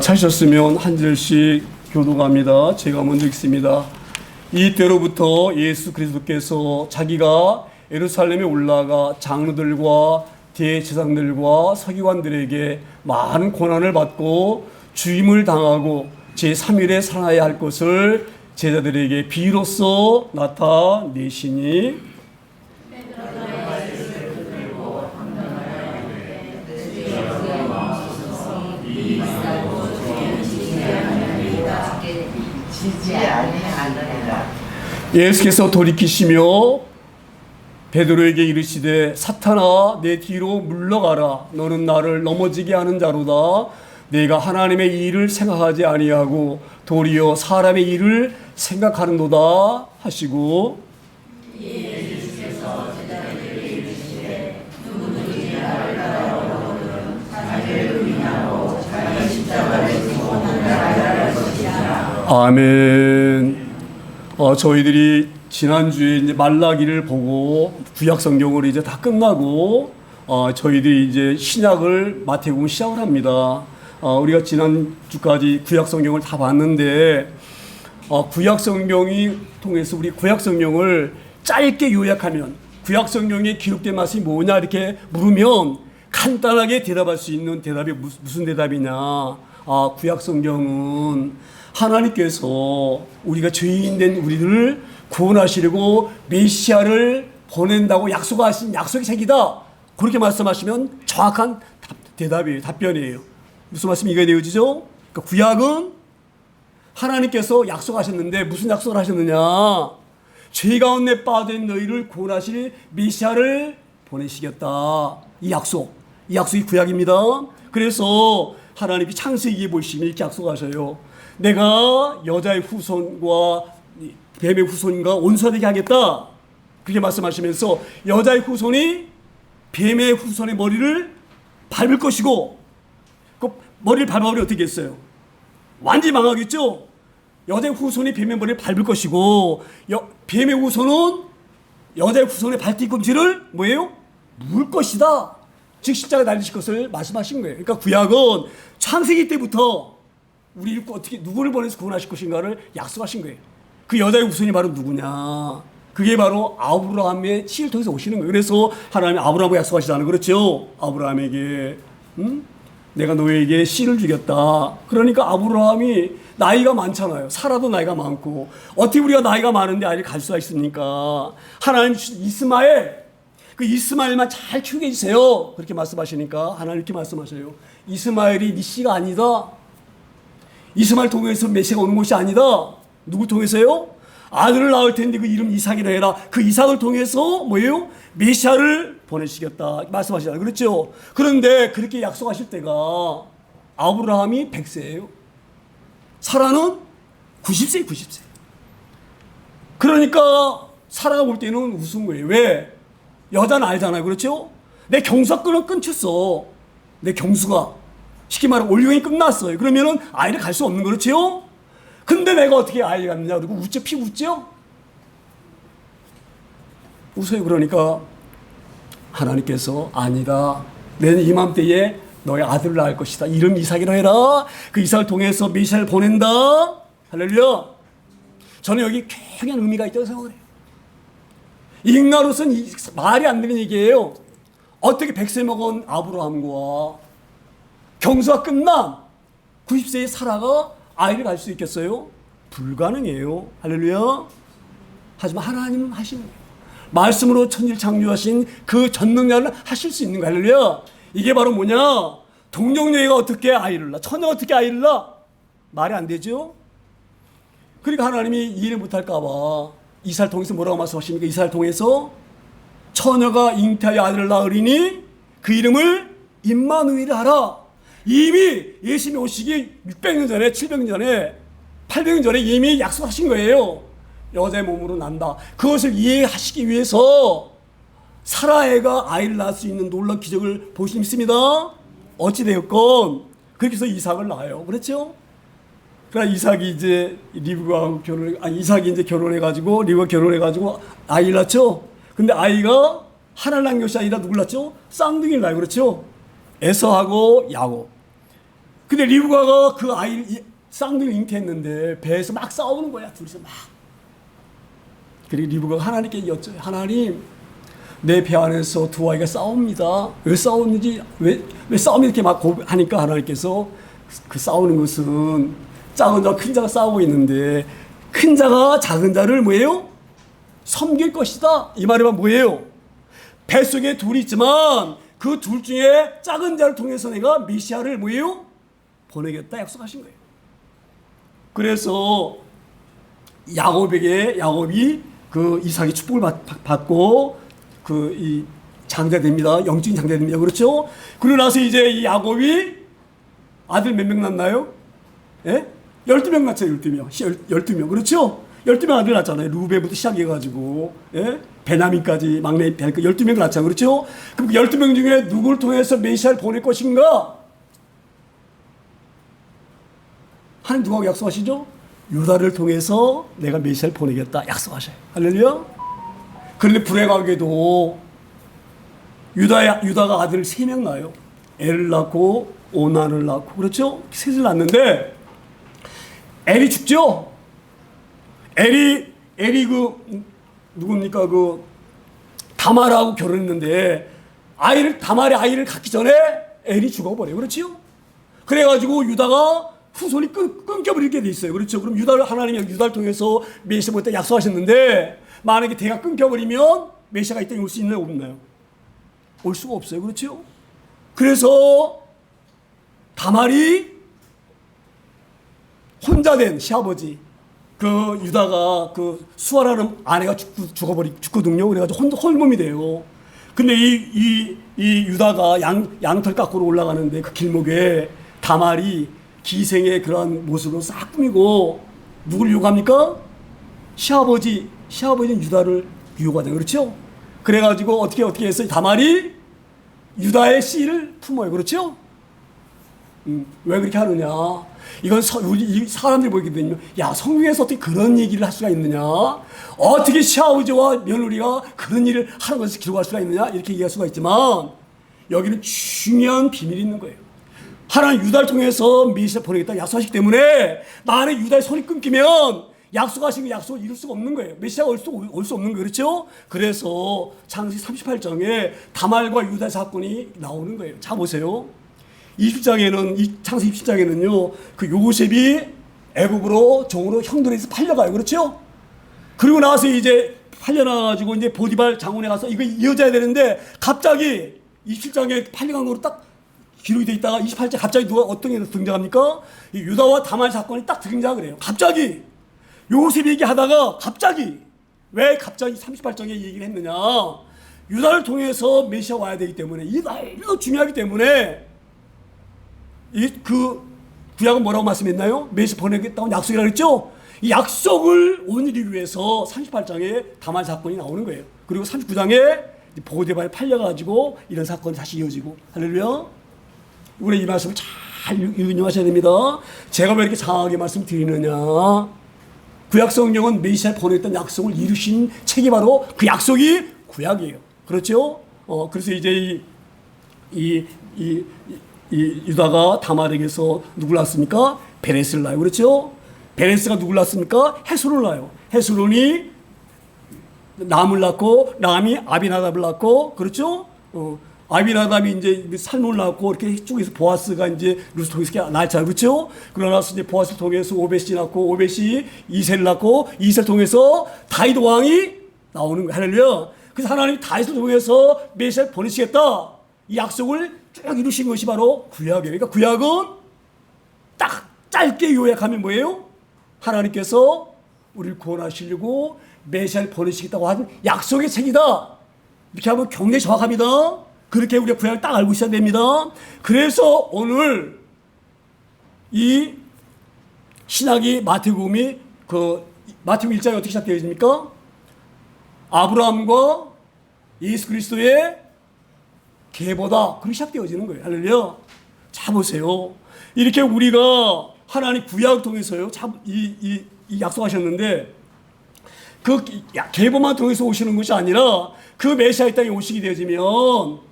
찾으셨으면 한 절씩 교독합니다. 제가 먼저 읽습니다. 이때로부터 예수 그리스도께서 자기가 예루살렘에 올라가 장로들과 대제사장들과 서기관들에게 많은 고난을 받고 죽임을 당하고 제3일에 살아야 할 것을 제자들에게 비로소 나타내시니 예수께서 돌이키시며 베드로에게 이르시되 사탄아 내 뒤로 물러가라 너는 나를 넘어지게 하는 자로다 내가 하나님의 일을 생각하지 아니하고 도리어 사람의 일을 생각하는도다 하시고 예수께서 제자들에게 이르시되 누구든지 나를 따라오려거든 자기를 부인하고 자기 십자가를 지고 나를 따를 것이라. 아멘. 저희들이 지난주에 이제 말라기를 보고 구약 성경을 이제 다 끝나고 저희들이 이제 신약을 마태복음 시작을 합니다. 우리가 지난주까지 구약 성경을 다 봤는데 구약 성경이 통해서 우리 구약 성경을 짧게 요약하면 구약 성경에 기록된 말씀이 뭐냐 이렇게 물으면 간단하게 대답할 수 있는 대답이 무슨 대답이냐. 구약 성경은 하나님께서 우리가 죄인된 우리들을 구원하시려고 메시아를 보낸다고 약속하신 약속의 책이다. 그렇게 말씀하시면 정확한 대답이에요. 답변이에요. 무슨 말씀이 이게 되어지죠? 그러니까 구약은 하나님께서 약속하셨는데 무슨 약속을 하셨느냐? 죄 가운데 빠진 너희를 구원하실 메시아를 보내시겠다. 이 약속이 구약입니다. 그래서 하나님이 창세기에 보시면 이렇게 약속하셔요. 내가 여자의 후손과 뱀의 후손과 원수되게 하겠다. 그렇게 말씀하시면서 여자의 후손이 뱀의 후손의 머리를 밟을 것이고 그 머리를 밟아버리면 어떻게 했어요? 완전히 망하겠죠? 여자의 후손이 뱀의 머리를 밟을 것이고 뱀의 후손은 여자의 후손의 발뒤꿈치를 뭐예요? 물 것이다. 즉 십자가에 달리실 것을 말씀하신 거예요. 그러니까 구약은 창세기 때부터 우리 어떻게 누구를 보내서 구원하실 것인가를 약속하신 거예요. 그 여자의 후손이 바로 누구냐? 그게 바로 아브라함의 씨를 통해서 오시는 거예요. 그래서 하나님이 아브라함하고 약속하시잖아요. 그렇죠? 아브라함에게 내가 너에게 씨를 주겠다. 그러니까 아브라함이 나이가 많잖아요. 사라도 나이가 많고 어떻게 우리가 나이가 많은데 아이를 갈 수가 있습니까? 하나님 이스마엘 그 이스마엘만 잘 키우게 해주세요. 그렇게 말씀하시니까 하나님 이렇게 말씀하셔요. 이스마엘이 네 씨가 아니다. 이스마엘 통해서 메시아가 오는 것이 아니다. 누구 통해서요? 아들을 낳을 텐데 그 이름 이삭이라 해라. 그 이삭을 통해서 뭐예요? 메시아를 보내시겠다 말씀하시잖아요. 그렇죠? 그런데 그렇게 약속하실 때가 아브라함이 100세예요. 사라는 90세예요. 90세. 그러니까 사라가 볼 때는 웃은 거예요. 왜? 여자는 알잖아요. 그렇죠? 내 경수가 끊겼어. 내 경수가. 쉽게 말하면 올리원이 끝났어요. 그러면은 아이를 갈 수 없는 거 그렇죠? 근데 내가 어떻게 아이를 갖느냐? 그리고 웃죠? 피 웃죠? 웃어요. 그러니까 하나님께서 아니다. 내년 이맘때에 너의 아들을 낳을 것이다. 이름 이삭이라 해라. 그 이삭을 통해서 메시아를 보낸다. 할렐루야. 저는 여기 굉장한 의미가 있다고 생각을 해요. 인간으로서는 말이 안 되는 얘기예요. 어떻게 100세 먹은 아브라함과 경수가 끝난 90세의 사라가 아이를 갈 수 있겠어요? 불가능해요. 할렐루야. 하지만 하나님은 하시는 거예요. 말씀으로 천지를 창조하신 그 전능자를 하실 수 있는 거예요. 할렐루야. 이게 바로 뭐냐? 동정녀가 어떻게 아이를 낳아? 처녀가 어떻게 아이를 낳아? 말이 안 되죠? 그러니까 하나님이 이해를 못할까 봐 이삭을 통해서 뭐라고 말씀하십니까? 이삭을 통해서 처녀가 잉태하여 아들을 낳으리니 그 이름을 임마누엘이라 하라. 이미 예수님이 오시기 600년 전에 700년 전에 800년 전에 이미 약속하신 거예요. 여자의 몸으로 난다. 그것을 이해하시기 위해서 사라애가 아이를 낳을 수 있는 놀라운 기적을 보시고 있습니다. 어찌되었건 그렇게 해서 이삭을 낳아요. 그렇죠? 그러나 이삭이 이제 이삭이 이제 결혼해가지고 리브가 결혼해가지고 아이를 낳죠. 근데 아이가 하나를 낳은 것이 아니라 누굴 낳죠? 쌍둥이를 낳아요. 그렇죠? 에서하고 야곱. 근데 리브가가 그 아이를 쌍둥이를 잉태했는데 배에서 막 싸우는 거야. 둘이서 막. 그리고 리브가가 하나님께 여쭤요. 하나님, 내 배 안에서 두 아이가 싸웁니다. 왜 싸웠는지, 왜 싸움이 이렇게 막 하니까 하나님께서 그 싸우는 것은 작은 자와 큰 자가 싸우고 있는데 큰 자가 작은 자를 뭐예요? 섬길 것이다. 이 말이면 뭐예요? 뱃속에 둘이 있지만 그 둘 중에 작은 자를 통해서 내가 메시아를 뭐예요? 보내겠다 약속하신 거예요. 그래서 야곱이 그 이삭의 축복을 받고 그 이 장자 됩니다. 영적인 장자 됩니다. 그렇죠? 그러고 나서 이제 이 야곱이 아들 몇 명 낳나요? 예? 12명 낳죠. 12명. 12명. 그렇죠? 12명 아들 낳잖아요. 루벤부터 시작해가지고, 예? 베냐민까지, 막내 베냐민 12명 낳잖아요. 그렇죠? 그럼 12명 중에 누구를 통해서 메시아를 보낼 것인가? 하나님 누구하고 약속하시죠? 유다를 통해서 내가 메시아를 보내겠다. 약속하셔요. 할렐루야? 그런데 불행하게도 유다가 아들을 3명 낳아요. 엘을 낳고, 오난을 낳고, 그렇죠? 셋을 낳는데, 엘이 죽죠? 엘이 누굽니까? 다말하고 결혼했는데, 다말의 아이를 갖기 전에 엘이 죽어버려요. 그렇죠? 그래가지고 유다가 후손이 끊겨버리게 돼 있어요. 그렇죠? 그럼 하나님이 유다를 통해서 메시아 보겠다 약속하셨는데, 만약에 대가 끊겨버리면 메시아가 이 땅에 올 수 있나요? 없나요? 올 수가 없어요. 그렇죠? 그래서 다말이 혼자 된 시아버지, 유다가 수아라는 아내가 죽거든요. 그래가지고 홀몸이 돼요. 근데 이 유다가 양털 깎으러 올라가는데 그 길목에 다말이 기생의 그러한 모습으로 싹 꾸미고 누굴 유혹합니까? 시아버지는 유다를 유혹하잖아요. 그렇죠? 그래가지고 어떻게 했어요? 다말이 유다의 씨를 품어요. 그렇죠? 왜 그렇게 하느냐? 이건 사람들이 보기거든요. 야, 성경에서 어떻게 그런 얘기를 할 수가 있느냐? 어떻게 시아버지와 며느리가 그런 일을 하는 것을 기록할 수가 있느냐? 이렇게 얘기할 수가 있지만 여기는 중요한 비밀이 있는 거예요. 하나님 유다를 통해서 메시아 보내겠다 약속하시기 때문에 만약 유다의 손이 끊기면 약속하신 그 약속을 이룰 수가 없는 거예요. 메시아가 올 수 없는 거예요. 그렇죠? 그래서 창세기 38장에 다말과 유다의 사건이 나오는 거예요. 자 보세요. 20장에는 창세기 27장에는요. 그 요셉이 애굽으로 종으로 형들에서 팔려가요. 그렇죠? 그리고 나서 이제 팔려나가지고 이제 보디발 장군에 가서 이거 이어져야 되는데 갑자기 27장에 팔려간 거로 딱 기록이 돼 있다가 28장 갑자기 어떤 게 등장합니까? 이 유다와 다말 사건이 딱 등장을 해요. 갑자기 요셉 얘기하다가 왜 갑자기 38장에 얘기를 했느냐? 유다를 통해서 메시아 와야 되기 때문에 이 너무 중요하기 때문에 구약은 뭐라고 말씀했나요? 메시아 보내겠다고 약속이라고 했죠? 이 약속을 오늘이 위해서 38장에 다말 사건이 나오는 거예요. 그리고 39장에 보디발에 팔려가지고 이런 사건이 다시 이어지고 할렐루야. 우리 이 말씀을 잘 유념하셔야 됩니다. 제가 왜 이렇게 장하게 말씀드리느냐? 구약 성경은 메시아 보냈던 약속을 이루신 책이 바로 그 약속이 구약이에요. 그렇죠? 그래서 이제 이 유다가 다말에게서 누굴 낳았습니까? 베레스를 낳아요. 그렇죠? 베레스가 누굴 낳았습니까? 헤스론을 낳아요. 헤스론이 남을 낳고 남이 아비나답을 낳고 그렇죠? 아비나답이 이제 살몬을 낳고 이렇게 쪽에서 보아스가 이제 루스 통해서 낳았잖아요. 그렇죠? 그러나서 이제 보아스를 통해서 오벳이 낳고 오벳이 이세를 낳고 이세를 통해서 다윗 왕이 나오는 거예요. 할렐루야. 그래서 하나님이 다윗을 통해서 메시아를 보내시겠다. 이 약속을 쭉 이루신 것이 바로 구약이에요. 그러니까 구약은 딱 짧게 요약하면 뭐예요? 하나님께서 우리를 구원하시려고 메시아를 보내시겠다고 한 약속의 책이다. 이렇게 하면 굉장히 정확합니다. 그렇게 우리가 구약을 딱 알고 있어야 됩니다. 그래서 오늘 이 신약이 마태복음이 마태복음 1장이 어떻게 시작되어 있습니까? 아브라함과 예수 그리스도의 계보다 그렇게 시작되어지는 거예요. 할렐루야. 자 보세요. 이렇게 우리가 하나님 구약을 통해서요. 이 약속하셨는데 그 계보만 통해서 오시는 것이 아니라 그 메시아의 땅에 오시게 되어지면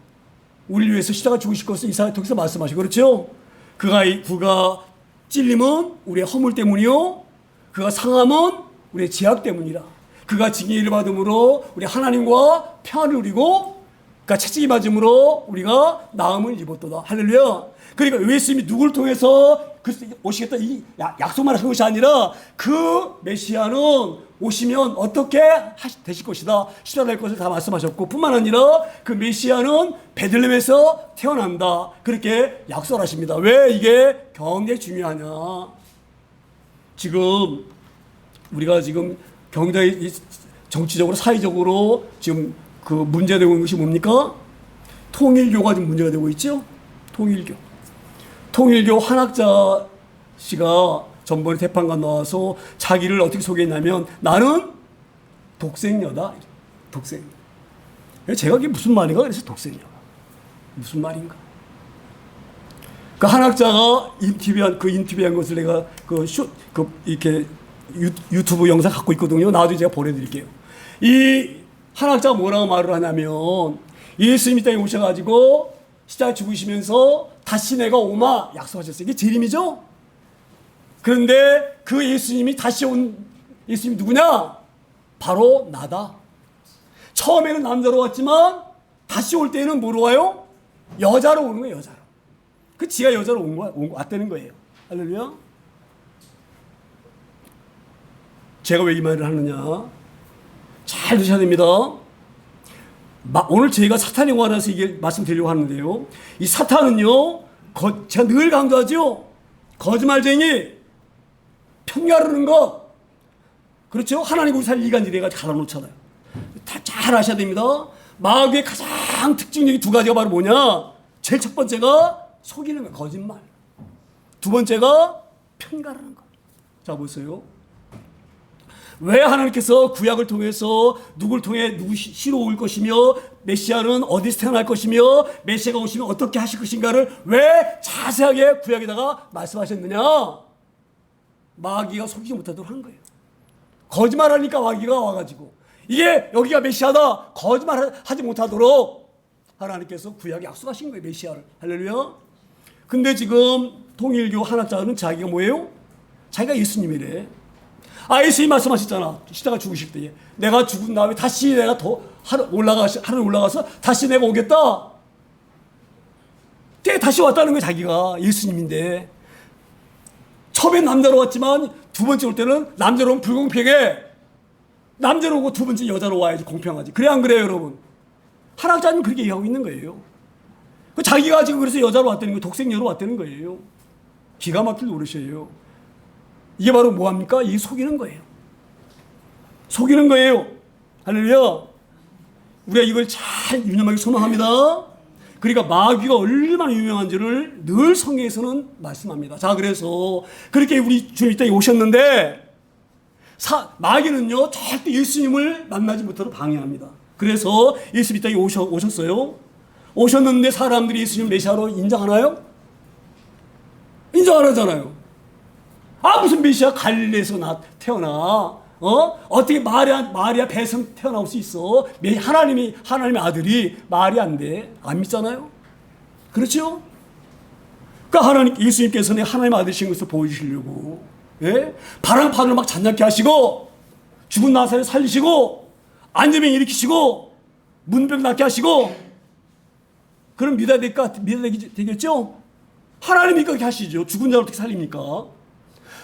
우리를 위해서 십자가 죽으실 것을 이사야 통해서 말씀하시고 그렇죠? 그가 찔림은 우리의 허물 때문이요, 그가 상함은 우리의 죄악 때문이라. 그가 징계를 받음으로 우리 하나님과 평안을 누리고, 그가 채찍이 맞음으로 우리가 나음을 입었도다. 할렐루야. 그러니까 예수님이 누구를 통해서 오시겠다 이 약속만 하신 것이 아니라, 그 메시아는 오시면 어떻게 되실 것이다, 십자가될 것을 다 말씀하셨고, 뿐만 아니라 그 메시아는 베들레헴에서 태어난다, 그렇게 약속을 하십니다. 왜 이게 굉장히 중요하냐? 지금 우리가 지금 굉장히 정치적으로 사회적으로 지금 그 문제되고 있는 것이 뭡니까? 통일교가 지금 문제가 되고 있죠. 통일교 한학자 씨가 전번에 대판관 나와서 자기를 어떻게 소개했냐면, 나는 독생녀다. 독생녀. 제가 그게 무슨 말인가 그래서 독생녀가 무슨 말인가. 그 한학자가 인터뷰한 것을 내가 이렇게 유튜브 영상 갖고 있거든요. 나중에 제가 보내드릴게요. 이 한학자가 뭐라고 말을 하냐면, 예수님이 땅에 오셔가지고 십자가에 죽으시면서 다시 내가 오마 약속하셨어요. 이게 재림이죠? 그런데 그 예수님이 다시 온 예수님이 누구냐? 바로 나다. 처음에는 남자로 왔지만 다시 올 때는 뭐로 와요? 여자로 오는 거예요. 여자로. 그 지가 여자로 왔다는 거예요. 할렐루야. 제가 왜 이 말을 하느냐? 잘 드셔야 됩니다. 오늘 저희가 사탄에 관해서 이게 말씀드리려고 하는데요. 이 사탄은요, 제가 늘 강조하죠. 거짓말쟁이, 편가르는 것. 그렇죠? 하나님 우리 살 이간질해가 갈아놓잖아요. 잘 아셔야 됩니다. 마귀의 가장 특징적인 두 가지가 바로 뭐냐? 제일 첫 번째가 속이는 거, 거짓말. 두 번째가 편가르는 것. 자, 보세요. 왜 하나님께서 구약을 통해서 누구를 통해 누구 시로 올 것이며, 메시아는 어디서 태어날 것이며, 메시아가 오시면 어떻게 하실 것인가를 왜 자세하게 구약에다가 말씀하셨느냐? 마귀가 속이지 못하도록 한 거예요. 거짓말하니까 마귀가 와가지고, 이게 여기가 메시아다, 거짓말하지 못하도록 하나님께서 구약에 약속하신 거예요. 메시아를. 할렐루야. 근데 지금 통일교 한학자는 자기가 뭐예요? 자기가 예수님이래. 예수님 말씀하셨잖아. 십자가 죽으실 때에 내가 죽은 다음에 다시 내가 하늘 올라가서 다시 내가 오겠다. 다시 왔다는 거야. 자기가 예수님인데, 처음엔 남자로 왔지만 두 번째 올 때는 남자로 오면 불공평해. 남자로 오고 두 번째 여자로 와야지 공평하지. 그래 안 그래요, 여러분? 한학자는 그렇게 얘기하고 있는 거예요. 자기가 지금 그래서 여자로 왔다는 거예요. 독생녀로 왔다는 거예요. 기가 막힐 노릇이에요. 이게 바로 뭐합니까? 이게 속이는 거예요. 속이는 거예요. 할렐루야. 우리가 이걸 잘 유념하기 소망합니다. 그러니까 마귀가 얼마나 유명한지를 늘 성경에서는 말씀합니다. 자, 그래서 그렇게 우리 주님 이 땅에 오셨는데, 마귀는요 절대 예수님을 만나지 못하도록 방해합니다. 그래서 예수님 이 땅에 오셨어요. 오셨는데 사람들이 예수님 메시아로 인정하나요? 인정 안 하잖아요. 무슨 메시아 갈릴리에서 태어나? 어떻게 마리아 배에서 태어날 수 있어? 하나님의 아들이 말이 안 돼. 안 믿잖아요? 그렇죠? 그러니까 예수님께서는 하나님의 아들이신 것을 보여주시려고, 예? 바람판을 막 잔뜩게 하시고, 죽은 나사를 살리시고, 안전병 일으키시고, 문병 낫게 하시고, 그럼 믿어야 되겠죠? 하나님이 그렇게 하시죠. 죽은 자를 어떻게 살립니까?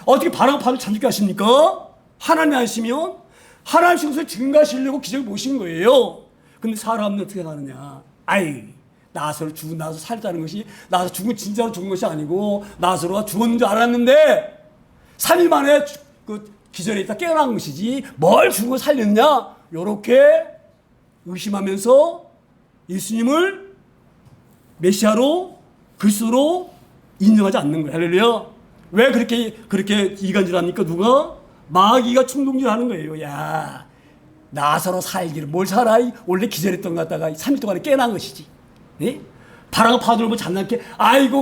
어떻게 바람판을 잔뜩게 하십니까? 하나님이 하시면 하나님의 것을 증가하시려고 기적을 보신 거예요. 근데 사람은 어떻게 하느냐? 나사로 죽은 나사로 살자는 것이, 나사로 진짜로 죽은 것이 아니고 나사로가 죽었는 줄 알았는데 3일 만에 그 기절에 있다 깨어난 것이지 뭘 죽은 걸 살렸냐? 이렇게 의심하면서 예수님을 메시아로, 그리스도로 인정하지 않는 거예요. 할렐루야. 왜 그렇게 이간질합니까? 누가? 마귀가 충동질하는 거예요. 야, 나사로 살기를 뭘 살아? 원래 기절했던 것 같다가 3일 동안에 깨어난 것이지. 예? 바람 파도를 뭐 잠잠게,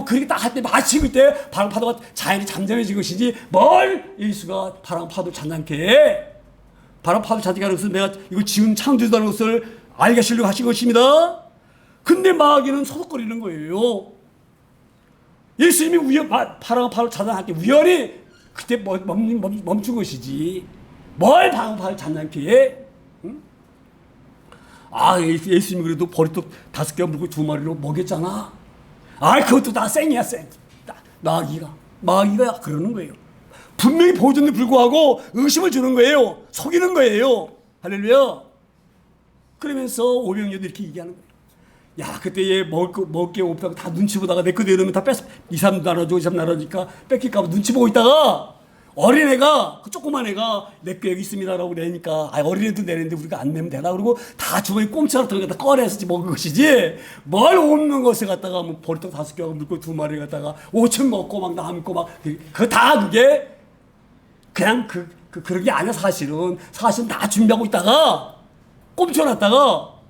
그렇게 딱 할 때 마치 그때 바람 파도가 자연히 잠잠해진 것이지 뭘 예수가 바람 파도를 잠잠게 해. 바람 파도 잠잠게 하는 것은 내가 이거 지금 창조주다는 것을 알게 하시려고 하신 것입니다. 근데 마귀는 소속거리는 거예요. 예수님이 파랑파를 차단할 때 우연히 그때 멈춘 것이지. 뭘 파랑파를 차단케 해? 응? 예수님이 그래도 버리떡 5개 물고 2마리로 먹였잖아. 그것도 다 쌩이야, 쌩. 마귀가 그러는 거예요. 분명히 보여줬는데 불구하고 의심을 주는 거예요. 속이는 거예요. 할렐루야. 그러면서 오병이어도 이렇게 얘기하는 거예요. 그때 얘 먹을 게 없다고 다 눈치 보다가 내 거 내놓으면 다 뺏어. 2, 3 나눠줘, 2, 3 나눠주니까 뺏길까봐 눈치 보고 있다가 어린애가, 그 조그만 애가 내 거 여기 있습니다라고 내니까, 어린애도 내는데 우리가 안 내면 되나? 그러고 다 주머니 꼼차로 들어가다 꺼내서 먹은 것이지, 뭘 없는 것에 갖다가 뭐 버리떡 5개하고 물고 2마리 갖다가 5천 먹고 막 남고 막, 그게 그냥 그런 게 아니야, 사실은 다 준비하고 있다가, 꼼쳐놨다가,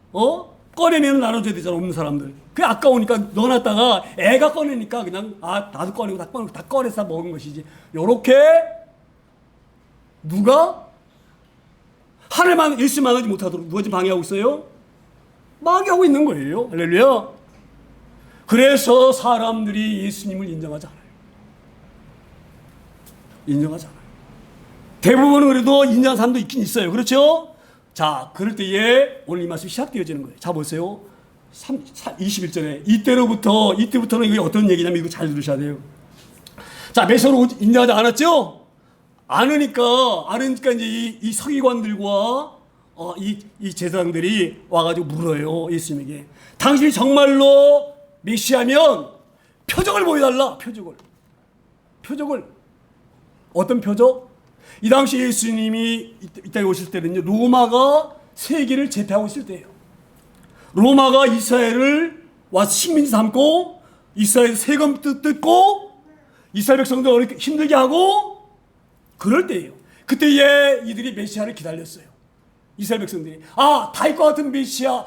꺼내면 나눠줘야 되잖아, 없는 사람들. 그게 아까우니까 넣어놨다가 애가 꺼내니까 그냥, 나도 꺼내고 다 꺼내서 먹은 것이지. 요렇게, 누가? 하늘만, 예수만 하지 못하도록 누가 지금 방해하고 있어요? 마귀하고 있는 거예요. 할렐루야. 그래서 사람들이 예수님을 인정하지 않아요. 인정하지 않아요. 대부분은 그래도 인정하는 사람도 있긴 있어요. 그렇죠? 자, 그럴 때에 오늘 이 말씀이 시작되어지는 거예요. 자, 보세요. 21절에 이때부터는 이게 어떤 얘기냐면 이거 잘 들으셔야 돼요. 자, 메시아로 인정하지 않았죠? 않으니까 이제 이 서기관들과 이 제사장들이 와가지고 물어요. 예수님에게. 당신이 정말로 메시아면 표적을 보여달라. 표적을. 어떤 표적? 이 당시 예수님이 이 땅에 오실 때는요, 로마가 세계를 제패하고 있을 때예요. 로마가 이스라엘을 와서 식민지 삼고, 이스라엘 세금 뜯고, 이스라엘 백성들 힘들게 하고, 그럴 때예요. 그때에 이들이 메시아를 기다렸어요. 이스라엘 백성들이. 다윗과 같은 메시아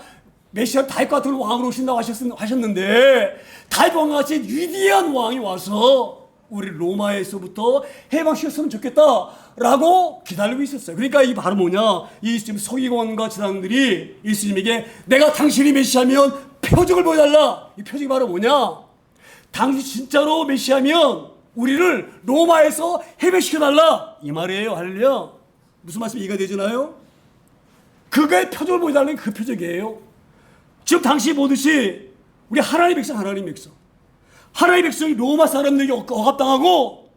다윗과 같은 왕으로 오신다고 하셨는데, 다윗 왕과 같이 위대한 왕이 와서 우리 로마에서부터 해방시켰으면 좋겠다라고 기다리고 있었어요. 그러니까 이 바로 뭐냐? 이 지금 서기관과 제사장들이 예수님에게 내가 당신이 메시아면 표적을 보여달라. 이 표적이 바로 뭐냐? 당신 진짜로 메시아면 우리를 로마에서 해방시켜달라. 이 말이에요. 할렐루야. 무슨 말씀이 이해가 되시나요? 그게 표적을 보여달라는 그 표적이에요. 지금 당시 보듯이 우리 하나님의 백성. 하나님의 백성이 로마 사람들에게 억압당하고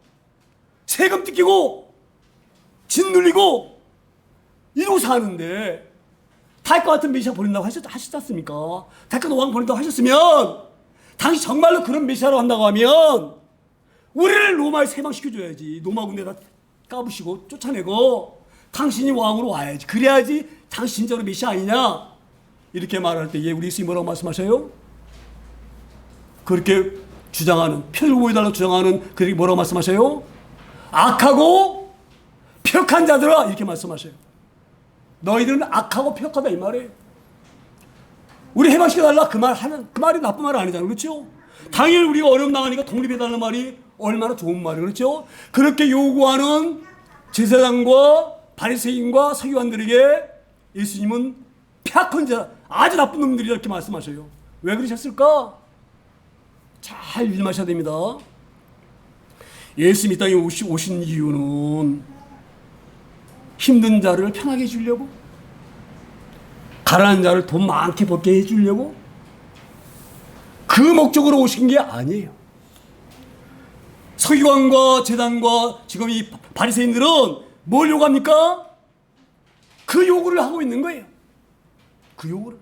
세금 뜯기고 짓눌리고 이러고 사는데 다윗과 같은 메시아 보낸다고 하셨지 않습니까? 다윗과 왕 보낸다고 하셨으면 당시 정말로 그런 메시아로 한다고 하면 우리를 로마에서 해방시켜줘야지. 로마 군대다 까부시고 쫓아내고 당신이 왕으로 와야지. 그래야지 당신 진짜로 메시아 아니냐? 이렇게 말할 때 우리 예수님이 뭐라고 말씀하셔요? 그렇게 주장하는, 표적을 보여달라고 주장하는 그들이 뭐라고 말씀하셔요? 악하고 폐역한 자들아, 이렇게 말씀하셔요. 너희들은 악하고 폐역하다 이 말이에요. 우리 해방시켜달라 그 말이 나쁜 말 아니잖아요. 그렇죠? 당연히 우리가 어려움 당하니까 독립해달라는 말이 얼마나 좋은 말이에요. 그렇죠? 그렇게 요구하는 제사장과 바리새인과 서기관들에게 예수님은 폐악한 자, 아주 나쁜 놈들이라 이렇게 말씀하셔요. 왜 그러셨을까? 잘 유념하셔야 됩니다. 예수님이 이 땅에 오신 이유는 힘든 자를 편하게 해주려고, 가난한 자를 돈 많게 벌게 해주려고, 그 목적으로 오신 게 아니에요. 서기관과 제단과 지금 이 바리새인들은 뭘 요구합니까? 그 요구를 하고 있는 거예요. 그 요구를.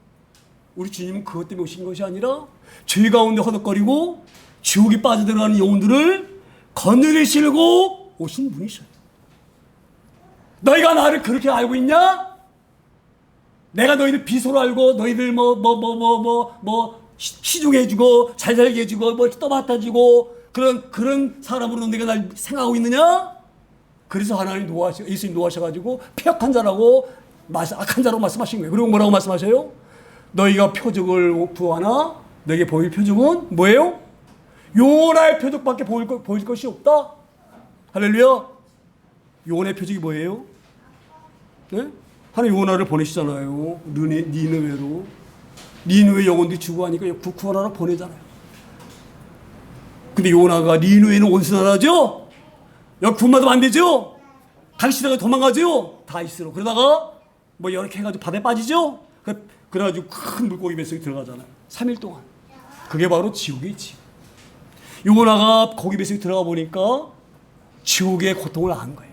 우리 주님은 그것 때문에 오신 것이 아니라 죄 가운데 허덕거리고 지옥에 빠져들어가는 영혼들을 건져내시려고 오신 분이셔요. 너희가 나를 그렇게 알고 있냐? 내가 너희들 비소로 알고 너희들 시중해 해주고 잘 살게 해주고 떠맡아주고 그런 사람으로 내가 날 생각하고 있느냐? 그래서 하나님 예수님 노하셔가지고 폐역한 자라고 악한 자라고 말씀하신 거예요. 그리고 뭐라고 말씀하셔요? 너희가 표적을 구하나 너에게 보일 표적은 뭐예요? 요나의 표적밖에 보일 것이 없다. 할렐루야. 요나의 표적이 뭐예요? 네? 하나님 요나를 보내시잖아요. 니느웨로. 니느웨 영혼들이 죽어가니까 구원하러 보내잖아요. 근데 요나가 니누에는 온순하죠? 여기 군마도 안 되죠? 가시다가 도망가죠? 다이스로. 그러다가 뭐 이렇게 해가지고 바다에 빠지죠? 그래가지고 큰 물고기 뱃속에 들어가잖아요. 3일 동안. 그게 바로 지옥이에요, 지옥. 요나가 거기 뱃속에 들어가 보니까 지옥의 고통을 안 거예요.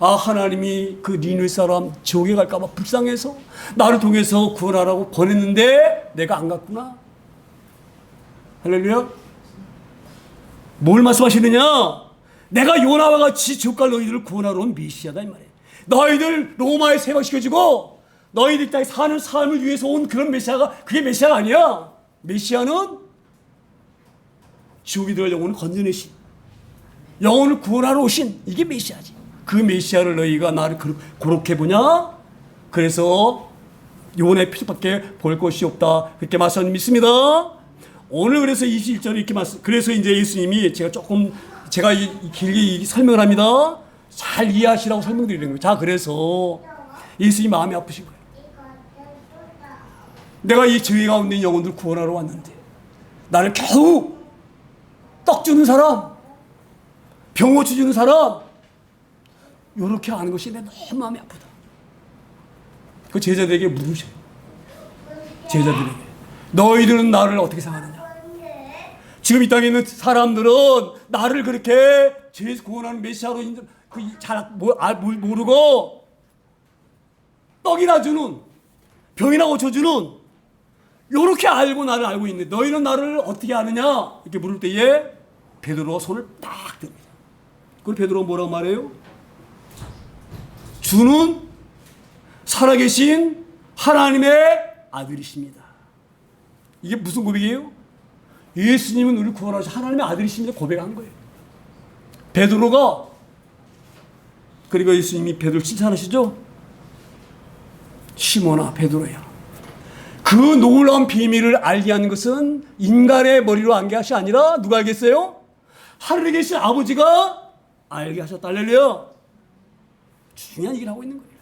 아, 하나님이 그 니누의 사람 지옥에 갈까봐 불쌍해서 나를 통해서 구원하라고 보냈는데 내가 안 갔구나. 할렐루야. 뭘 말씀하시느냐? 내가 요나와 같이 지옥 갈 너희들을 구원하러 온 메시아다 이 말이에요. 너희들 로마에 세박시켜주고 너희들 땅에 사는 삶을 위해서 온 그런 메시아가 그게 메시아가 아니야. 메시아는 지옥에 들어갈 영혼을 건져내신 영혼을 구원하러 오신 이게 메시아지. 그 메시아를 너희가 나를 그렇게 보냐? 그래서 요나의 표적밖에 볼 것이 없다. 그렇게 말씀 믿습니다. 오늘 그래서 21절에 이렇게 그래서 이제 예수님이 제가 길게 설명을 합니다. 잘 이해하시라고 설명드리는 거예요. 자, 그래서 예수님이 마음이 아프신 거예요. 내가 이 죄 가운데 있는 영혼들 구원하러 왔는데 나를 겨우 떡 주는 사람, 병고치 주는 사람 이렇게 하는 것이 내 너무 마음이 아프다. 그 제자들에게 물으셔요. 제자들에게 너희들은 나를 어떻게 생각하느냐? 지금 이 땅에 있는 사람들은 나를 그렇게 죄에서 구원하는 메시아로 잘 모르고 떡이나 주는 병이나 고쳐주는 이렇게 알고 나를 알고 있는데 너희는 나를 어떻게 아느냐? 이렇게 물을 때에 베드로가 손을 딱 듭니다. 그리고 베드로가 뭐라고 말해요? 주는 살아계신 하나님의 아들이십니다. 이게 무슨 고백이에요? 예수님은 우리를 구원하신 하나님의 아들이십니다. 고백한 거예요. 베드로가 그리고 예수님이 베드로를 칭찬하시죠? 시몬아 베드로야. 그 놀라운 비밀을 알게 한 것은 인간의 머리로 안 게 것이 아니라 누가 알겠어요? 하늘에 계신 아버지가 알게 하셨다. 할렐루야. 중요한 얘기를 하고 있는 거예요.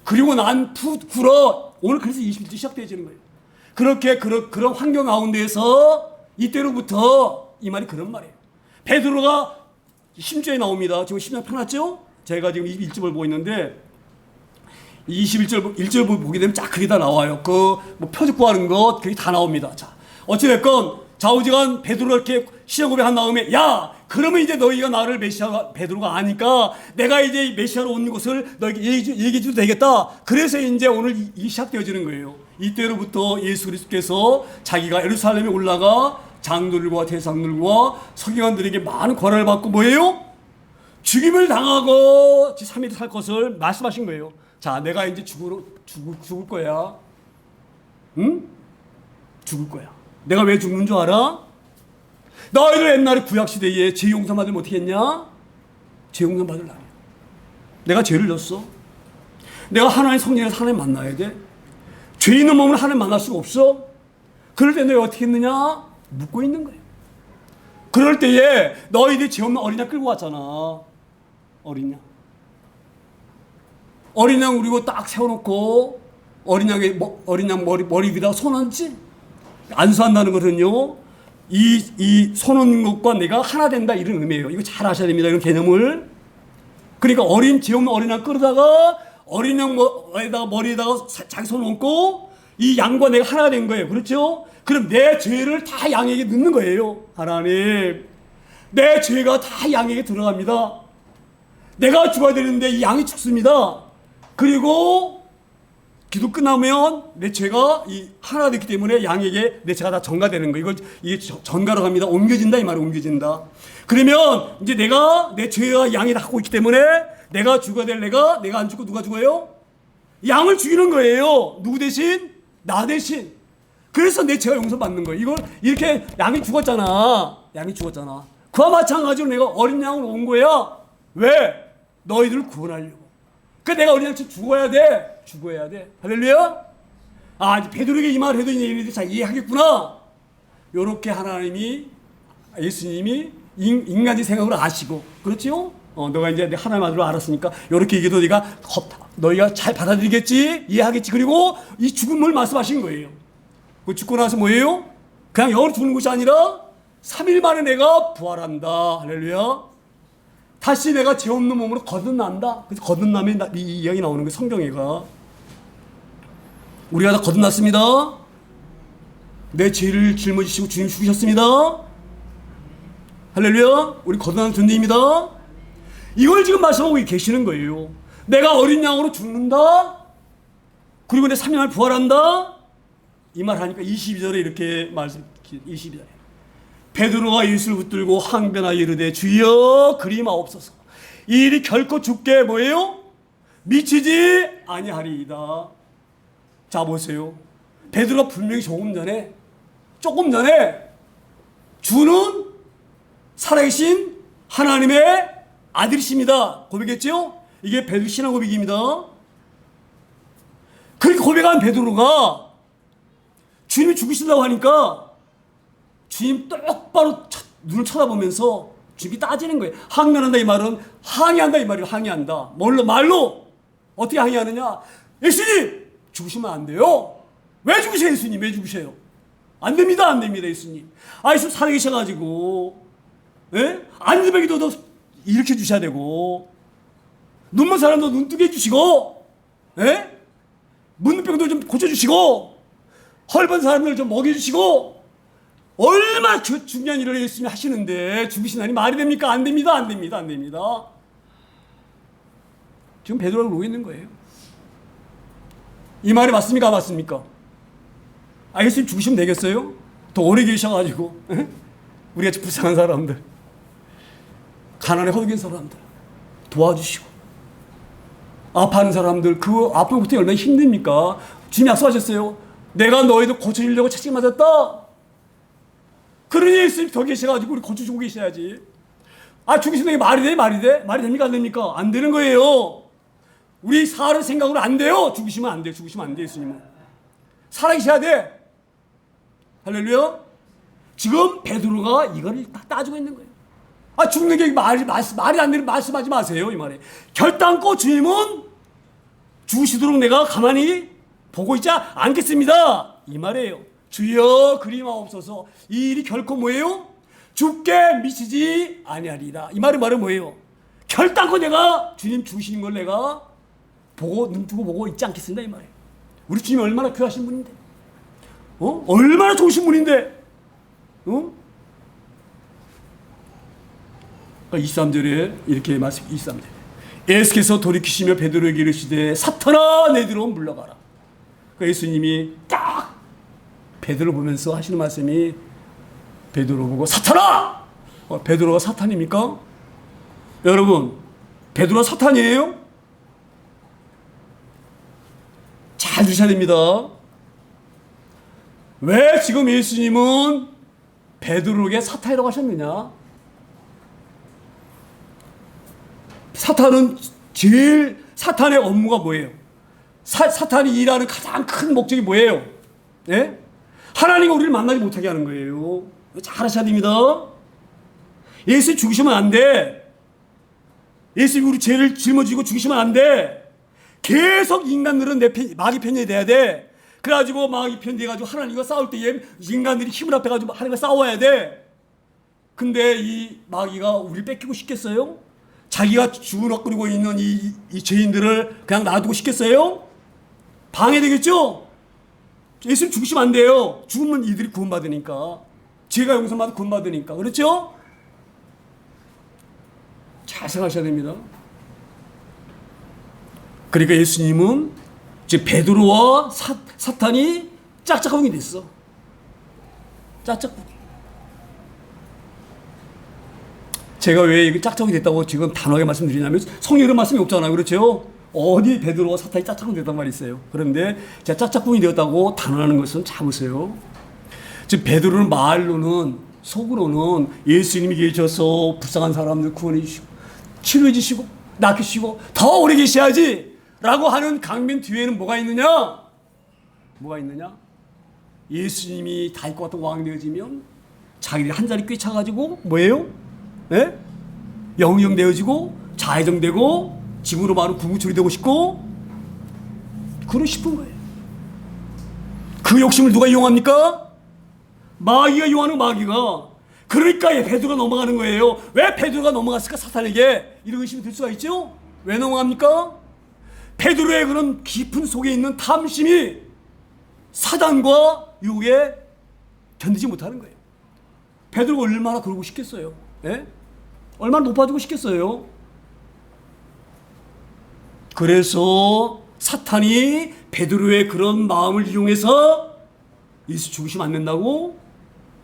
그리고 난 푸꾸러 오늘 그래서 21절 시작되어지는 거예요. 그렇게 그런 환경 가운데에서 이때로부터 이 말이 그런 말이에요. 베드로가 10절에 나옵니다. 지금 10절 펴놨죠? 제가 지금 1절을 보고 있는데 1절 보게 되면 쫙 그게 다 나와요. 뭐 표적 구하는 것 그게 다 나옵니다. 자, 어찌됐건 좌우지간 베드로가 이렇게 시험 고백한 다음에 야 그러면 이제 너희가 나를 베드로가 아니까 내가 이제 메시아로 온 것을 너에게 얘기해 줘도 되겠다. 그래서 이제 오늘 이 시작되어지는 거예요. 이때로부터 예수 그리스도께서 자기가 예루살렘에 올라가 장로들과 대상들과 서기관들에게 많은 권한을 받고 뭐예요? 죽임을 당하고 3일 살 것을 말씀하신 거예요. 자, 내가 이제 죽을 거야. 응? 죽을 거야. 내가 왜 죽는 줄 알아? 너희들 옛날에 구약시대에 죄 용서 받으면 어떻게 했냐? 죄 용서 받으려면 내가 죄를 졌어. 내가 하나님의 성령에서 하나님 만나야 돼. 죄 있는 몸을 하나님 만날 수가 없어. 그럴 때 너희 어떻게 했느냐? 묻고 있는 거예요. 그럴 때에 너희들이 죄 없는 어린 양 끌고 왔잖아. 어린 양. 어린 양 우리고 딱 세워놓고 어린 양 머리 위에다가 손 얹지? 안수한다는 것은요, 이 손 얹는 것과 내가 하나 된다 이런 의미예요. 이거 잘 아셔야 됩니다. 이런 개념을. 그러니까 죄 없는 어린 양 끌어다가 어린 양 머리에다가 자기 손 얹고 이 양과 내가 하나 된 거예요. 그렇죠? 그럼 내 죄를 다 양에게 넣는 거예요. 하나님, 내 죄가 다 양에게 들어갑니다. 내가 죽어야 되는데 이 양이 죽습니다. 그리고 기도 끝나면 내 죄가 하나 됐기 때문에 양에게 내 죄가 다 전가되는 거예요. 이게 전가로 갑니다. 옮겨진다 이 말은 옮겨진다. 그러면 이제 내가 내 죄와 양이 다 갖고 있기 때문에 내가 죽어야 될 내가 안 죽고 누가 죽어요? 양을 죽이는 거예요. 누구 대신? 나 대신. 그래서 내 죄가 용서받는 거예요. 이걸 이렇게 양이 죽었잖아. 그와 마찬가지로 내가 어린 양으로 온 거야. 왜? 너희들을 구원하려고. 그러니까 내가 어린 양처럼 죽어야 돼. 할렐루야. 이제 베드로에게 이 말을 해도 얘네들이 잘 이해하겠구나. 요렇게 예수님이 인간의 생각으로 아시고, 그렇지요? 너가 이제 하나님 아들로 알았으니까 요렇게 얘기해도 너희가 잘 받아들이겠지, 이해하겠지. 그리고 이 죽음을 말씀하신 거예요. 그 죽고 나서 뭐예요? 그냥 영으로 죽는 것이 아니라 3일 만에 내가 부활한다. 할렐루야. 다시 내가 죄 없는 몸으로 거듭난다. 그래서 거듭남의 이 이야기 나오는 게 성경에가. 우리가 다 거듭났습니다. 내 죄를 짊어지시고 주님 죽으셨습니다. 할렐루야. 우리 거듭난 존재입니다. 이걸 지금 말씀하고 계시는 거예요. 내가 어린 양으로 죽는다. 그리고 내 3일 만에 부활한다. 이 말 하니까 22절에 이렇게 말씀, 22절에 베드로가 예수를 붙들고 항변하여 이르되 주여 그리마옵소서. 이 일이 결코 죽게 뭐예요? 미치지 아니하리이다. 자 보세요. 베드로가 분명히 조금 전에 주는 살아계신 하나님의 아들이십니다 고백했죠? 이게 베드로 신앙 고백입니다. 그렇게 고백한 베드로가 주님이 죽으신다고 하니까 주님 똑바로 눈을 쳐다보면서 주님이 따지는 거예요. 항변한다 이 말은 항의한다 이 말이에요. 항의한다. 말로 어떻게 항의하느냐? 예수님 죽으시면 안 돼요. 왜 죽으세요 예수님? 왜 죽으세요? 안 됩니다 안 됩니다 예수님. 예수님 살아계셔가지고 안전벨기도 일으켜 주셔야 되고 눈먼 사람도 눈 뜨게 해주시고 문병도 좀 고쳐주시고 헐벗은 사람들 좀 먹여주시고 얼마나 중요한 일을 예수님이 하시는데 죽으시나니 말이 됩니까? 안 됩니다 안 됩니다 안 됩니다. 지금 베드로가 그러고 있는 거예요. 이 말이 맞습니까? 안 맞습니까? 예수님 죽으시면 되겠어요? 더 오래 계셔가지고 우리같이 불쌍한 사람들 가난에 허덕인 사람들 도와주시고 아파하는 사람들 그 아픈 것이 얼마나 힘듭니까? 주님 약속하셨어요. 내가 너희들 고쳐주려고 채찍 맞았다. 그러니 예수님 더 계셔가지고 우리 고쳐주고 계셔야지. 죽으신다는 게 말이 돼? 말이 돼? 말이 됩니까? 안 됩니까? 안 되는 거예요. 우리 사람 생각으로 안 돼요. 죽으시면 안 돼. 죽으시면 안 돼. 예수님은 살아계셔야 돼. 할렐루야. 지금 베드로가 이거를 따지고 있는 거예요. 죽는 게 말이 안 되는 말씀하지 마세요. 이 말에 결단코 주님은 죽으시도록 내가 가만히 보고 있지 않겠습니다. 이 말이에요. 주여 그리마옵소서. 이 일이 결코 뭐예요? 죽게 미치지 아니하리라. 이 말은 뭐예요? 결단코 내가 주님 죽으시는 걸 내가 보고 눈 뜨고 보고 있지 않겠습니다. 이 말이에요. 우리 주님이 얼마나 귀하신 분인데, 얼마나 좋으신 분인데, 23절에 이렇게 말씀, 23절에 예수께서 돌이키시며 베드로에게 이르시되 사탄아 내 뒤로 물러가라. 예수님이 딱 베드로 보면서 하시는 말씀이 베드로 보고 사탄아! 베드로가 사탄입니까? 여러분 베드로가 사탄이에요? 잘 들으셔야 됩니다. 왜 지금 예수님은 베드로에게 사탄이라고 하셨느냐? 사탄의 업무가 뭐예요? 사탄이 일하는 가장 큰 목적이 뭐예요? 하나님과 우리를 만나지 못하게 하는 거예요. 잘 하셔야 됩니다. 예수 죽으시면 안 돼. 예수 우리 죄를 짊어지고 죽으시면 안 돼. 계속 인간들은 마귀 편이 돼야 돼. 그래가지고 마귀 편 돼가지고 하나님과 싸울 때 인간들이 힘을 합해가지고 하나님과 싸워야 돼. 근데 이 마귀가 우리를 뺏기고 싶겠어요? 자기가 주눅거리고 있는 이 죄인들을 그냥 놔두고 싶겠어요? 방해되겠죠? 예수님 죽으시면 안 돼요. 죽으면 이들이 구원받으니까. 죄가 용서받아 구원받으니까. 그렇죠? 잘 생각하셔야 됩니다. 그러니까 예수님은 이제 베드로와 사탄이 짝짝꿍이 됐어. 짝짝꿍. 제가 왜 이게 짝짝꿍이 됐다고 지금 단호하게 말씀드리냐면 성경에 말씀이 없잖아요. 그렇죠? 어디 베드로와 사탄이 짝짝꿍 됐단 말이 있어요. 그런데 제가 짝짝꿍이 되었다고 단언하는 것은 참으세요. 지금 베드로는 말로는 속으로는 예수님이 계셔서 불쌍한 사람들 구원해 주시고 치료해 주시고 낫게 주시고 더 오래 계셔야지 라고 하는 강변 뒤에는 뭐가 있느냐? 예수님이 다윗과 같은 왕 되어지면 자기들이 한 자리 꿰차가지고 뭐예요? 영의정 되어지고 좌의정되고 지구로 말하면 구구초리 되고 싶고 그러고 싶은 거예요. 그 욕심을 누가 이용합니까? 마귀가 요하는 마귀가. 그러니까 베드로가 넘어가는 거예요. 왜 베드로가 넘어갔을까? 사탄에게. 이런 의심이 들 수가 있죠. 왜 넘어갑니까? 베드로의 그런 깊은 속에 있는 탐심이 사단과 유혹에 견디지 못하는 거예요. 베드로가 얼마나 그러고 싶겠어요? 예? 얼마나 높아지고 싶겠어요? 그래서 사탄이 베드로의 그런 마음을 이용해서 예수 죽으시면 안 된다고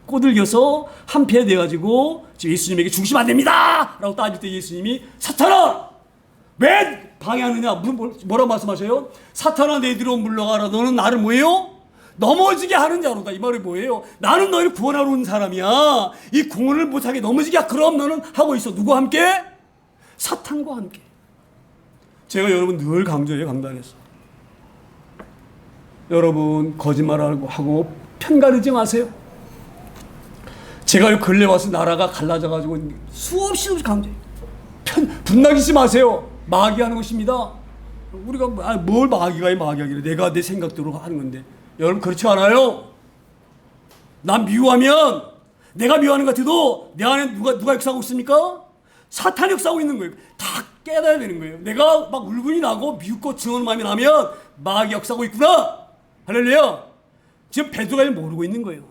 꼬들겨서 한패 돼가지고 예수님에게 죽으시면 안 됩니다! 라고 따질 때 예수님이 사탄아! 왜 방해하느냐? 뭐라고 말씀하셔요? 사탄아 내 뒤로 물러가라. 너는 나를 뭐예요? 넘어지게 하는 자로다. 이 말이 뭐예요? 나는 너희를 구원하러 온 사람이야. 이 구원을 못하게 넘어지게. 그럼 너는 하고 있어. 누구와 함께? 사탄과 함께. 제가 여러분 늘 강조해요. 강단에서. 여러분 거짓말하고 편가르지 마세요. 제가 근래 와서 나라가 갈라져가지고 수없이 강조해요. 분나기지 마세요. 마귀하는 것입니다. 우리가 뭘 마귀하기래. 내가 내 생각대로 하는 건데. 여러분 그렇지 않아요. 난 미워하면 내가 미워하는 것 같아도 내 안에 누가 역사하고 있습니까? 사탄이 역사하고 있는 거예요. 다 깨달아야 되는 거예요. 내가 막 울분이 나고 미웃고 증오하는 마음이 나면 마귀 역사하고 있구나. 할렐루야. 지금 베드로가 모르고 있는 거예요.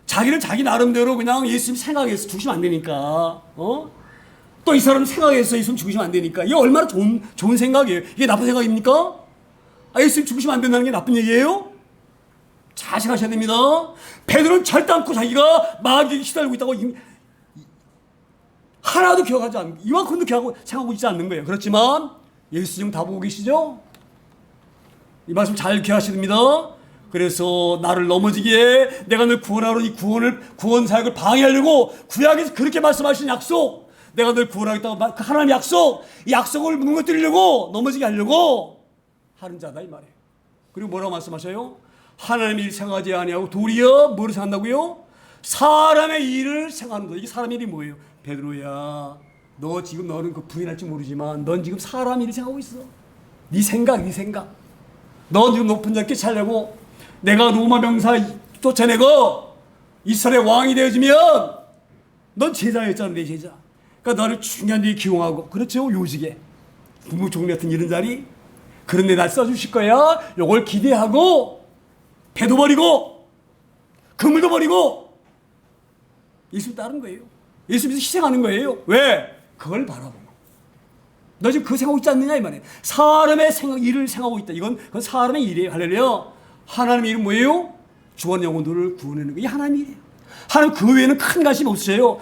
자기는 자기 나름대로 그냥 예수님 생각해서 죽으시면 안 되니까. 또 이 사람 생각해서 예수님 죽으시면 안 되니까. 이게 얼마나 좋은 생각이에요. 이게 나쁜 생각입니까? 예수님 죽으시면 안 된다는 게 나쁜 얘기예요? 자식하셔야 됩니다. 베드로는 절대 않고 자기가 마귀에게 시달리고 있다고 하나도 기억하지 않고 이만큼도 생각하고 있지 않는 거예요. 그렇지만 예수님 다 보고 계시죠? 이 말씀 잘 기억하셔야 됩니다. 그래서 나를 넘어지게 내가 널 구원하러 이 구원 사역을 방해하려고 구약에서 그렇게 말씀하신 약속, 내가 널 구원하겠다고 하나님의 약속, 이 약속을 무너뜨리려고 넘어지게 하려고 하는 자다 이 말이에요. 그리고 뭐라고 말씀하셔요? 하나님의 일 생각하지 아니하고 도리어 뭐를 생각한다고요? 사람의 일을 생각하는 거예요. 이게 사람의 일이 뭐예요? 베드로야, 너 지금 너는 그 부인할지 모르지만 넌 지금 사람 일을 생각하고 있어. 네 생각. 너 지금 높은 자께 차려고 내가 로마 병사 쫓아내고 이스라엘 왕이 되어지면 넌 제자였잖아. 내 제자. 그러니까 너를 중요한 데 기용하고, 그렇죠? 요직에 국무총리 같은 이런 자리, 그런데 날 써주실 거야. 요걸 기대하고 배도 버리고 그물도 버리고 예수님 따른 거예요. 예수님께서 희생하는 거예요. 왜? 그걸 바라보고. 너 지금 그 생각하고 있지 않느냐 이 말이에요. 사람의 일을 생각하고 있다. 그건 사람의 일이에요. 할렐루야. 하나님의 일은 뭐예요? 죽은 영혼들을 구원하는 거. 이게 하나님의 일이에요. 하나님 그 외에는 큰 관심이 없으세요.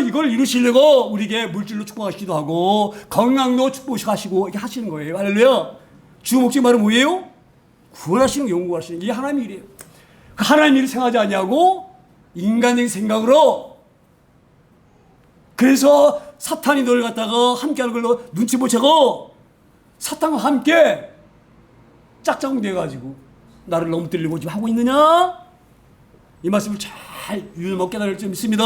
이걸 이루시려고 우리에게 물질로 축복하시기도 하고 건강도 축복하시고 이렇게 하시는 거예요. 할렐루야. 주 목적이 바로 뭐예요? 구원하시는, 연구하시는 게 하나님의 일이에요. 그 하나님의 일을 생각하지 아니하고 인간적인 생각으로, 그래서 사탄이 너를 갖다가 함께하는 걸로 눈치 못 채고 사탄과 함께 짝짝꿍 돼가지고 나를 넘어뜨리려고 지금 하고 있느냐? 이 말씀을 잘 유념하고 깨달을 점 있습니다.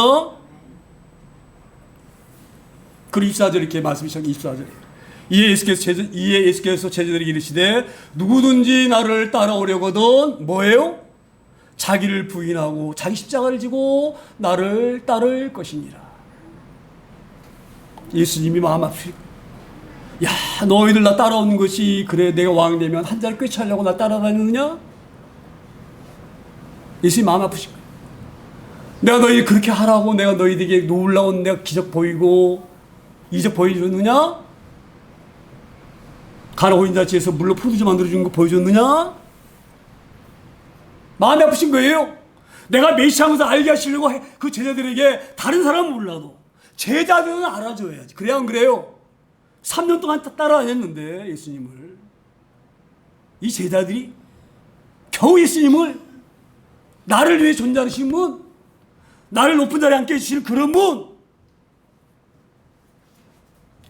그리고 24절 이렇게 말씀이 시작해. 24절에 이에 예수께서 제자들에게 이르시되 누구든지 나를 따라오려거든 뭐예요? 자기를 부인하고 자기 십자가를 지고 나를 따를 것이니라. 예수님이 마음 아프시고, 야, 너희들 나 따라오는 것이 그래 내가 왕 되면 한 자리 꿰차려고 나 따라다니느냐? 예수님 마음 아프시고, 내가 너희 그렇게 하라고 내가 너희들에게 놀라운 내가 기적 보이고 이적 보여줬느냐? 가나 호인잔치에서 물로 포도주 만들어준 거 보여줬느냐? 마음이 아프신 거예요. 내가 메시아면서 알게 하시려고 그 제자들에게, 다른 사람은 몰라도 제자들은 알아줘야지. 그래야 안 그래요? 3년 동안 따라다녔는데 예수님을, 이 제자들이 겨우 예수님을, 나를 위해 존재하시는 분, 나를 높은 자리에 앉게 해주시는 그런 분,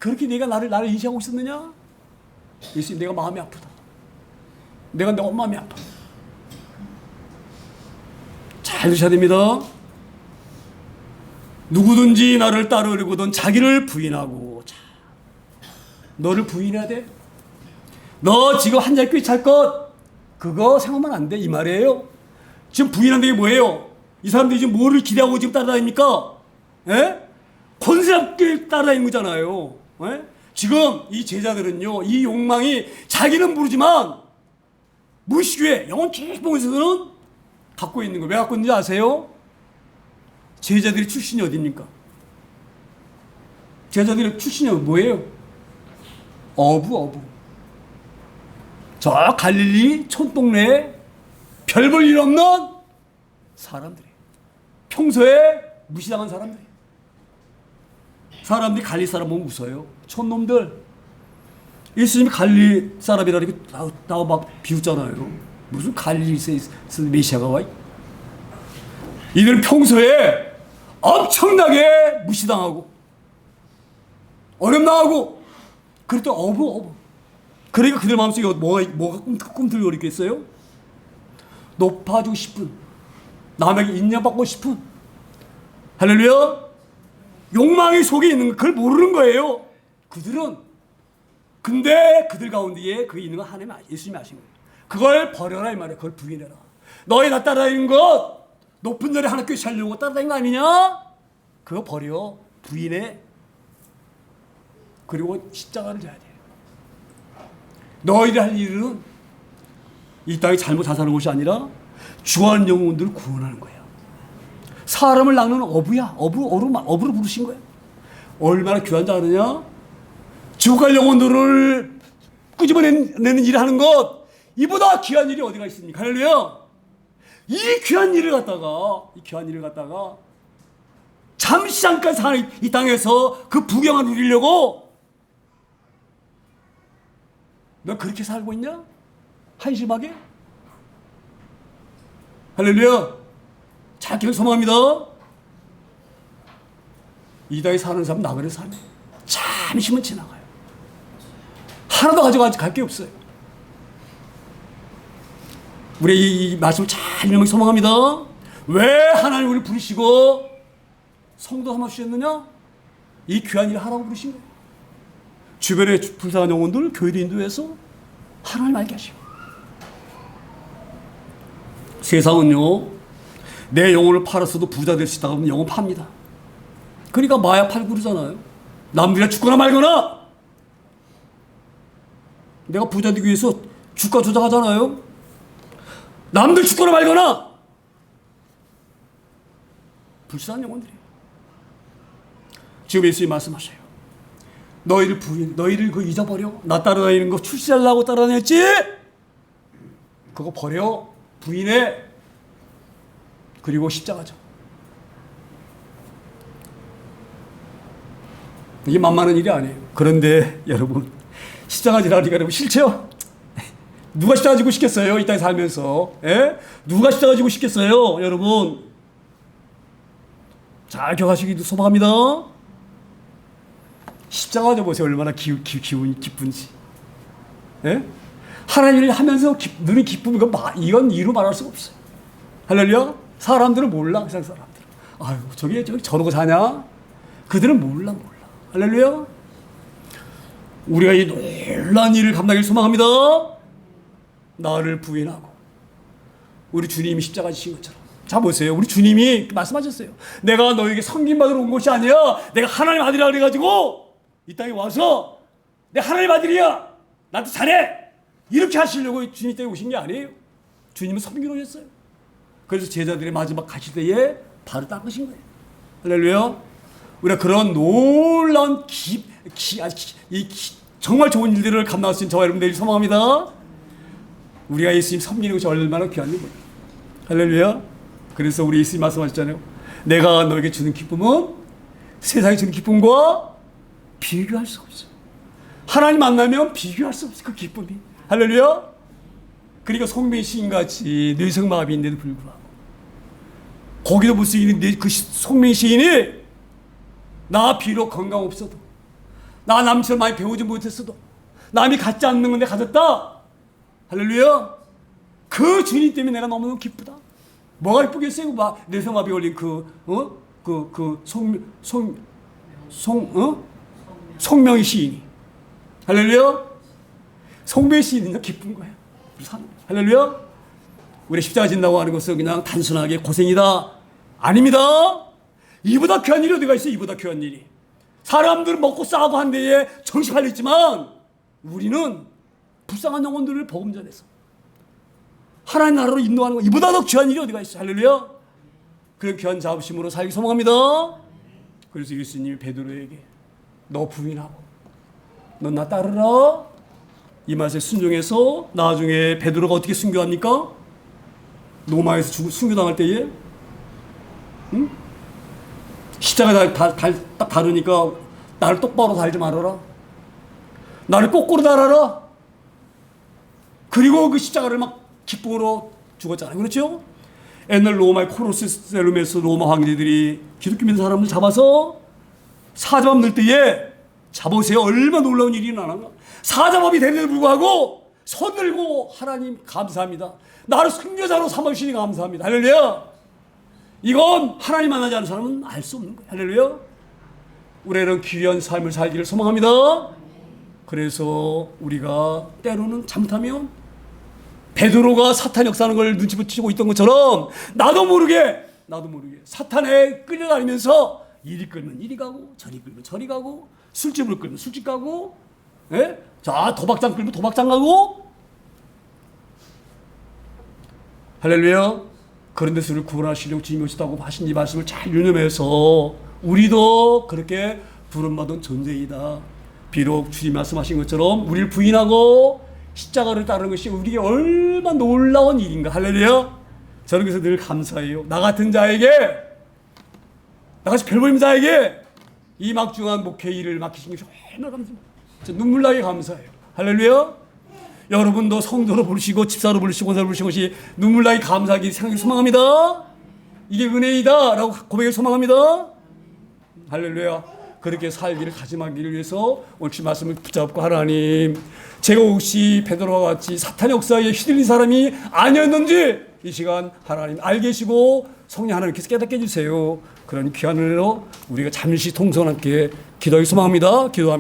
그렇게 내가 나를 인식하고 있었느냐? 예수님, 내가 마음이 아프다. 내가 너무 마음이 아파. 잘 드셔야 됩니다. 누구든지 나를 따르려거든 자기를 부인하고. 자, 너를 부인해야 돼. 너 지금 한 자리 꿰찰 것 그거 생각하면 안 돼 이 말이에요. 지금 부인하는 게 뭐예요? 이 사람들이 지금 뭐를 기대하고 지금 따라다닙니까? 예? 권세롭게 따라다니는 거잖아요. 예? 지금 이 제자들은요, 이 욕망이 자기는 모르지만 무시교회 영혼 깊은에서는 갖고 있는 거예요. 왜 갖고 있는지 아세요? 제자들의 출신이 어디입니까? 제자들의 출신이 뭐예요? 어부. 저 갈릴리 촌동네에 별 볼 일 없는 사람들이에요. 평소에 무시당한 사람들이에요. 사람들이 갈릴리 사람 보면 웃어요. 촌놈들. 예수님이 갈릴리 사람이라 이렇게 나와 막 비웃잖아요. 무슨 갈릴리에서 메시아가 와? 이들은 평소에 엄청나게 무시당하고 어렵나하고 그랬더니 어부. 그러니까 그들 마음속에 뭐가 꿈틀거리고 있겠어요? 높아지고 싶은, 남에게 인정받고 싶은, 할렐루야, 욕망이 속에 있는 거, 그걸 모르는 거예요. 그들은. 근데 그들 가운데에 그 있는 거 하나님, 예수님이 아신 거예요. 그걸 버려라 이 말이에요. 그걸 부인해라. 너희 나 따라다니는 것, 높은 자리 하나 꿰차려고 따라다니는 거 아니냐? 그거 버려. 부인해. 그리고 십자가를 져야 돼. 너희들 할 일은 이 땅에 잘못 자살하는 것이 아니라 죽어가는 영혼들을 구원하는 거예요. 사람을 낚는 어부야. 어부로 부르신 거예요. 얼마나 귀한 줄 아느냐? 죽어갈 영혼들을 끄집어내는 일을 하는 것, 이보다 귀한 일이 어디가 있습니까? 할렐루야. 이 귀한 일을 갖다가 잠시 잠깐 사는 이 땅에서 그 부경을 누리려고 너 그렇게 살고 있냐? 한심하게? 할렐루야. 잘 기억 소망합니다. 이 땅에 사는 사람 나그네 사네. 잠시만 지나가요. 하나도 가져갈 게 없어요. 우리 이 말씀을 잘 읽는 소망합니다. 왜 하나님 우리를 부르시고 성도 삼아 주셨느냐? 이 귀한 일을 하라고 부르신 거예요. 주변에 불쌍한 영혼들 교회를 인도해서 하나님 알게 하시고. 세상은요, 내 영혼을 팔았어도 부자 될 수 있다고 하면 영혼 팝니다. 그러니까 마약 팔고 그러잖아요. 남들이 죽거나 말거나. 내가 부자 되기 위해서 주가 조작하잖아요. 남들 죽거나 말거나. 불쌍한 영혼들이에요. 지금 예수님이 말씀하셔요. 너희를 그 잊어버려. 나 따라다니는 거 출세하려고 따라다녔지? 그거 버려. 부인해. 그리고 십자가죠. 이게 만만한 일이 아니에요. 그런데 여러분, 십자가 지라니까 여러분 싫죠? 누가 십자가 지고 싶겠어요? 이 땅에 살면서. 예? 누가 십자가 지고 싶겠어요? 여러분. 잘 기억하시기도 소망합니다. 십자가 져 보세요. 얼마나 기분이 기쁜지. 예? 하나님을 하면서 누린 기쁨, 이건 이루 말할 수가 없어요. 할렐루야? 사람들은 몰라. 세상 사람들. 아유, 저기 저러고 사냐? 그들은 몰라. 할렐루야? 우리가 이 놀라운 일을 감당하길 소망합니다. 나를 부인하고 우리 주님이 십자가 지신 것처럼. 자 보세요. 우리 주님이 말씀하셨어요. 내가 너에게 섬김받으러 온 것이 아니야. 내가 하나님 아들이라 그래가지고 이 땅에 와서 내 하나님 아들이야. 나한테 잘해. 이렇게 하시려고 주님 때문에 오신 게 아니에요. 주님은 섬기러 오셨어요. 그래서 제자들이 마지막 가실 때에 발을 닦으신 거예요. 할렐루야. 우리가 그런 놀라운 정말 좋은 일들을 감당할 수 있는 저와 여러분들이 소망합니다. 우리가 예수님 섬기는 것이 얼마나 귀한 일이에요. 할렐루야. 그래서 우리 예수님 말씀하셨잖아요. 내가 너에게 주는 기쁨은 세상에 주는 기쁨과 비교할 수 없어. 하나님 만나면 비교할 수 없어. 그 기쁨이. 할렐루야. 그러니까 송민 시인같이 뇌성마비인데도 불구하고 거기도 볼 수 있는 그 송민 시인이 나 비록 건강 없어도 나 남처럼 많이 배우지 못했어도 남이 갖지 않는 건데 가졌다. 할렐루야. 그 주님 때문에 내가 너무너무 기쁘다. 뭐가 기쁘겠어요? 뇌성마비 걸린 송명희 시인이. 할렐루야. 송명희 시인이 기쁜 거예요. 할렐루야. 우리 십자가 진다고 하는 것은 그냥 단순하게 고생이다 아닙니다. 이보다 귀한 일이 어디가 있어요? 이보다 귀한 일이. 사람들은 먹고 싸고 한 데에 정신 팔렸지만 우리는 불쌍한 영혼들을 복음 전해서 하나님 나라로 인도하는 거, 이보다 더 귀한 일이 어디가 있어요? 할렐루야. 그런 귀한 자부심으로 살기 소망합니다. 그래서 예수님이 베드로에게 너 부인하고 너 나 따르라 이 말에 순종해서 나중에 베드로가 어떻게 순교합니까? 로마에서 순교당할 때에 십자가 딱 다르니까 나를 똑바로 달지 말아라. 나를 거꾸로 달아라. 그리고 그 십자가를 막 기쁨으로 죽었잖아요. 그렇죠? 옛날 로마의 코로세움에서 로마 황제들이 기독교 믿는 사람을 잡아서 사자밥 넣을 때에 잡으세요. 얼마나 놀라운 일이 일어나는가. 사자밥이 되는데도 불구하고 손 들고 하나님 감사합니다. 나를 순교자로 삼으시니 감사합니다. 할렐루야. 이건 하나님 만나지 않은 사람은 알 수 없는 거예요. 할렐루야. 우리는 귀한 삶을 살기를 소망합니다. 그래서 우리가 때로는 잘못하면 베드로가 사탄 역사하는 걸 눈치 붙이고 있던 것처럼 나도 모르게 사탄에 끌려다니면서 이리 끌면 이리 가고 저리 끌면 저리 가고 술집을 끌면 술집 가고, 예? 자 도박장 끌면 도박장 가고. 할렐루야. 그런 데서 우리를 구원하시려고 주님이 오셨다고 하신 이 말씀을 잘 유념해서 우리도 그렇게 부름받은 존재이다. 비록 주님 말씀하신 것처럼 우리를 부인하고 십자가를 따르는 것이 우리에게 얼마나 놀라운 일인가. 할렐루야. 저는 그래서 늘 감사해요. 나 같은 자에게, 나같이 별보임 자에게 이 막중한 목회 일을 맡기신 것이 얼마나 감사합니다. 눈물 나게 감사해요. 할렐루야. 여러분도 성도로 부르시고 집사로 부르시고 권사로 부르신 것이 눈물 나게 감사하기 생각이 소망합니다. 이게 은혜이다 라고 고백을 소망합니다. 할렐루야. 그렇게 살기를 다짐하기를 위해서 오늘 주님 말씀을 붙잡고, 하나님 제가 혹시 베드로와 같이 사탄 역사에 휘둘린 사람이 아니었는지 이 시간 하나님 알게 계시고 성령 하나님께서 깨닫게 해주세요. 그런 귀한 은혜로 우리가 잠시 통성함께 기도하기 소망합니다. 기도합니다.